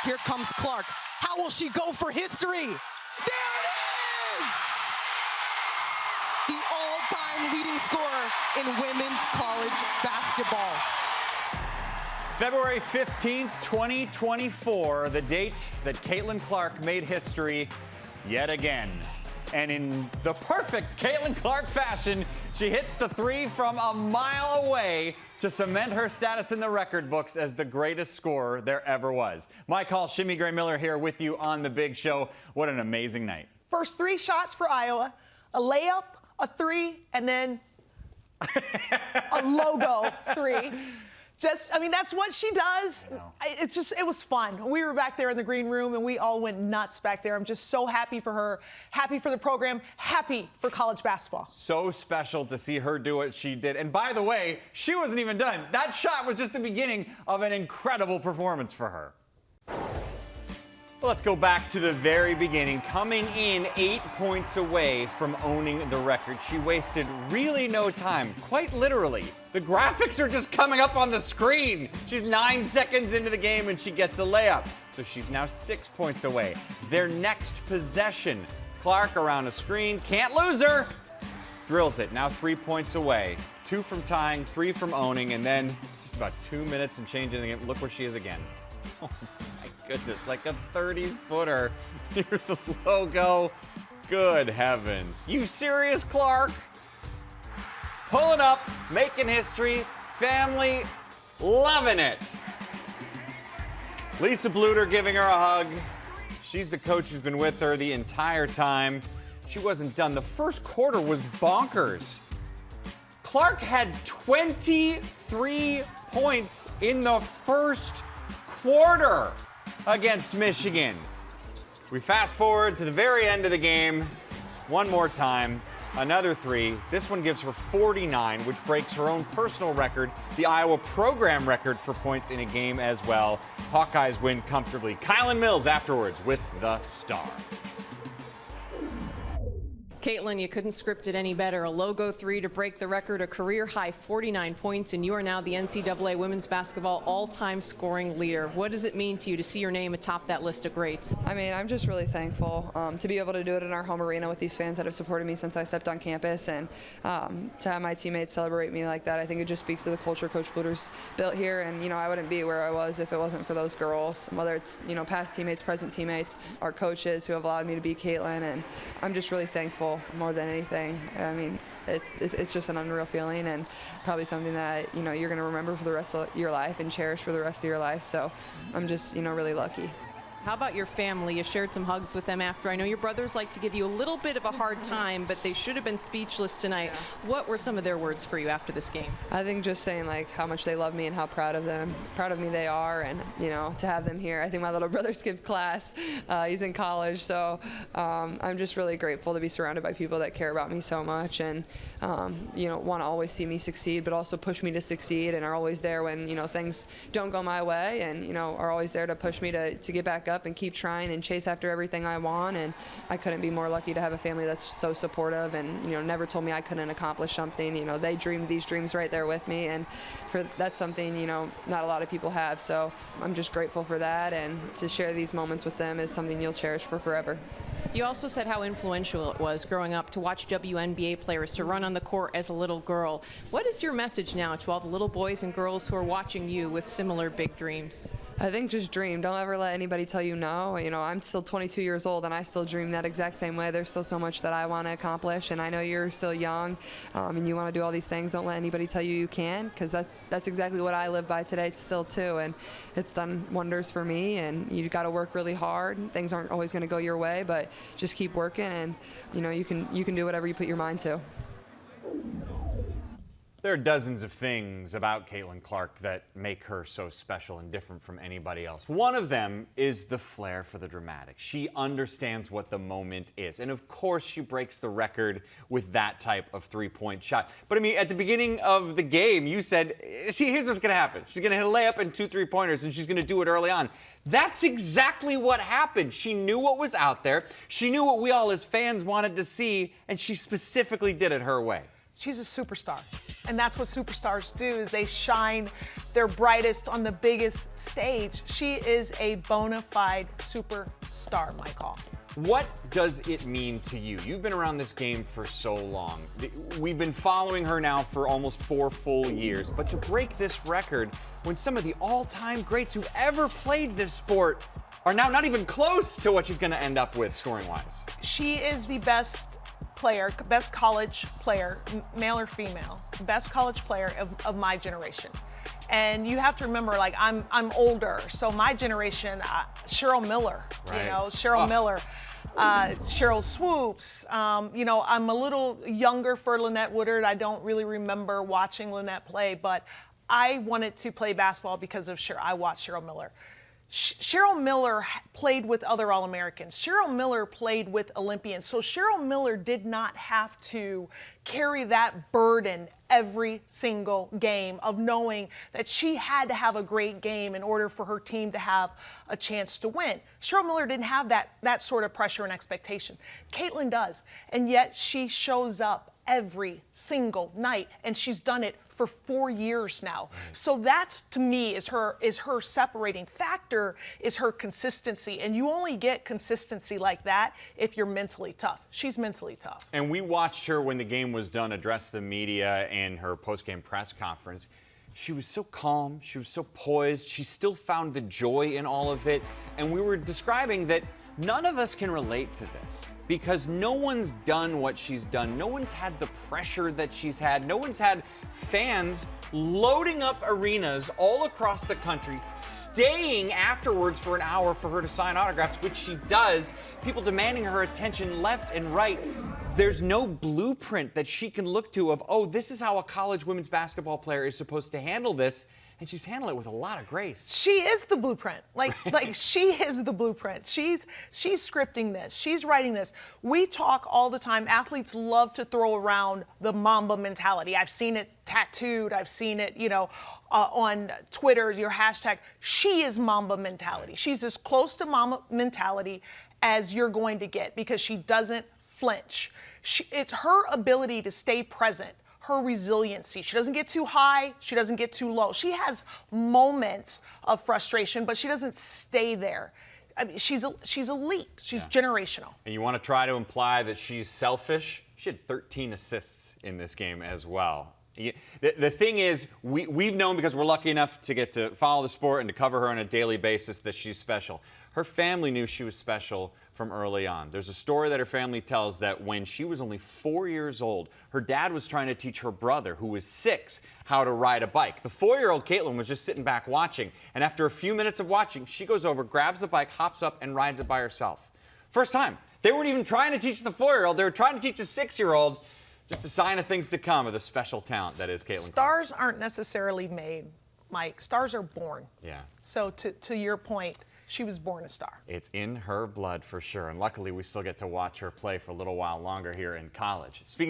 Here comes Clark. How will she go for history? There it is! The all-time leading scorer in women's college basketball. February 15th, 2024, the date that Caitlin Clark made history yet again. And in the perfect Caitlin Clark fashion, she hits the three from a mile away to cement her status in the record books as the greatest scorer there ever was. My call, Shimmy Gray-Miller here with you on The Big Show. What an amazing night. First three shots for Iowa, a layup, a three, and then a logo three. That's what she does. It was fun. We were back there in the green room, and we all went nuts back there. I'm just so happy for her, happy for the program, happy for college basketball. So special to see her do what she did. And by the way, she wasn't even done. That shot was just the beginning of an incredible performance for her. Let's go back to the very beginning. Coming in 8 points away from owning the record, she wasted really no time, quite literally. The graphics are just coming up on the screen. She's 9 seconds into the game and she gets a layup. So she's now 6 points away. Their next possession, Clark around a screen, can't lose her. Drills it, now 3 points away. 2 from tying, 3 from owning, and then just about 2 minutes and change in the game. Look where she is again. Oh my goodness, like a 30-footer. Here's the logo. Good heavens. You serious, Clark? Pulling up, making history, family loving it. Lisa Bluter giving her a hug. She's the coach who's been with her the entire time. She wasn't done. The first quarter was bonkers. Clark had 23 points in the first quarter against Michigan. We fast forward to the very end of the game. One more time. Another three. This one gives her 49, which breaks her own personal record, the Iowa program record for points in a game as well. Hawkeyes win comfortably. Kylan Mills afterwards with the star. Caitlin, you couldn't script it any better. A logo three to break the record, a career-high 49 points, and you are now the NCAA women's basketball all-time scoring leader. What does it mean to you to see your name atop that list of greats? I'm just really thankful to be able to do it in our home arena with these fans that have supported me since I stepped on campus, and to have my teammates celebrate me like that. I think it just speaks to the culture Coach Bluter's built here, and I wouldn't be where I was if it wasn't for those girls, whether it's past teammates, present teammates, our coaches who have allowed me to be Caitlin, and I'm just really thankful more than anything. It's just an unreal feeling, and probably something that you're going to remember for the rest of your life and cherish for the rest of your life. So I'm just really lucky. How about your family? You shared some hugs with them after. I know your brothers like to give you a little bit of a hard time, but they should have been speechless tonight. Yeah. What were some of their words for you after this game? I think just saying how much they love me and how proud of me they are, and to have them here. I think my little brother skipped class. He's in college, so I'm just really grateful to be surrounded by people that care about me so much and want to always see me succeed, but also push me to succeed, and are always there when things don't go my way, and are always there to push me to get back up and keep trying and chase after everything I want. And I couldn't be more lucky to have a family that's so supportive and never told me I couldn't accomplish something. They dreamed these dreams right there with me, and that's something not a lot of people have. So I'm just grateful for that, and to share these moments with them is something you'll cherish for forever. You also said how influential it was growing up to watch WNBA players to run on the court as a little girl. What is your message now to all the little boys and girls who are watching you with similar big dreams? I think just dream. Don't ever let anybody tell you no. I'm still 22 years old, and I still dream that exact same way. There's still so much that I want to accomplish, and I know you're still young, and you want to do all these things. Don't let anybody tell you can, because that's exactly what I live by today still too, and it's done wonders for me. And you got to work really hard. Things aren't always going to go your way, but just keep working, and you can do whatever you put your mind to. There are dozens of things about Caitlin Clark that make her so special and different from anybody else. One of them is the flair for the dramatic. She understands what the moment is. And of course, she breaks the record with that type of three-point shot. But at the beginning of the game, you said, here's what's going to happen. She's going to hit a layup and 2 3-pointers, and she's going to do it early on. That's exactly what happened. She knew what was out there. She knew what we all as fans wanted to see, and she specifically did it her way. She's a superstar. And that's what superstars do, is they shine their brightest on the biggest stage. She is a bona fide superstar, Michael. What does it mean to you? You've been around this game for so long. We've been following her now for almost 4 full years. But to break this record when some of the all-time greats who've ever played this sport are now not even close to what she's going to end up with scoring-wise. She is the best player, best college player, male or female, best college player of my generation. And you have to remember, like, I'm older, so my generation, Cheryl Miller, right. you know, Cheryl Miller, Cheryl Swoops. You know, I'm a little younger for Lynette Woodard. I don't really remember watching Lynette play, but I wanted to play basketball because of Cheryl. I watched Cheryl Miller. Cheryl Miller played with other All-Americans. Cheryl Miller played with Olympians. So Cheryl Miller did not have to carry that burden every single game of knowing that she had to have a great game in order for her team to have a chance to win. Cheryl Miller didn't have that sort of pressure and expectation. Caitlin does, and yet she shows up every single night, and she's done it for 4 years now. So that's, to me, is her separating factor, is her consistency. And you only get consistency like that if you're mentally tough. She's mentally tough. And we watched her when the game was done address the media in her post-game press conference. She was so calm, she was so poised, she still found the joy in all of it. And we were describing that none of us can relate to this because no one's done what she's done. No one's had the pressure that she's had. No one's had fans loading up arenas all across the country, staying afterwards for an hour for her to sign autographs, which she does, people demanding her attention left and right. There's no blueprint that she can look to of, oh, this is how a college women's basketball player is supposed to handle this. And she's handled it with a lot of grace. She is the blueprint. Like she is the blueprint. She's scripting this. She's writing this. We talk all the time. Athletes love to throw around the Mamba mentality. I've seen it tattooed. I've seen it, you know, on Twitter, your hashtag. She is Mamba mentality. She's as close to Mamba mentality as you're going to get because she doesn't flinch. It's her ability to stay present. Her resiliency. She doesn't get too high. She doesn't get too low. She has moments of frustration, but she doesn't stay there. I mean, she's elite. She's generational. And you want to try to imply that she's selfish? She had 13 assists in this game as well. The thing is, we've known because we're lucky enough to get to follow the sport and to cover her on a daily basis that she's special. Her family knew she was special from early on. There's a story that her family tells that when she was only 4 years old, her dad was trying to teach her brother, who was 6, how to ride a bike. The 4-year-old Caitlin was just sitting back watching, and after a few minutes of watching, she goes over, grabs the bike, hops up, and rides it by herself. First time. They weren't even trying to teach the 4-year-old. They were trying to teach a 6-year-old. Just a sign of things to come, of the special talent that is Caitlin. Stars aren't necessarily made, Mike. Stars are born. Yeah. So to your point, she was born a star. It's in her blood for sure. And luckily, we still get to watch her play for a little while longer here in college. Speaking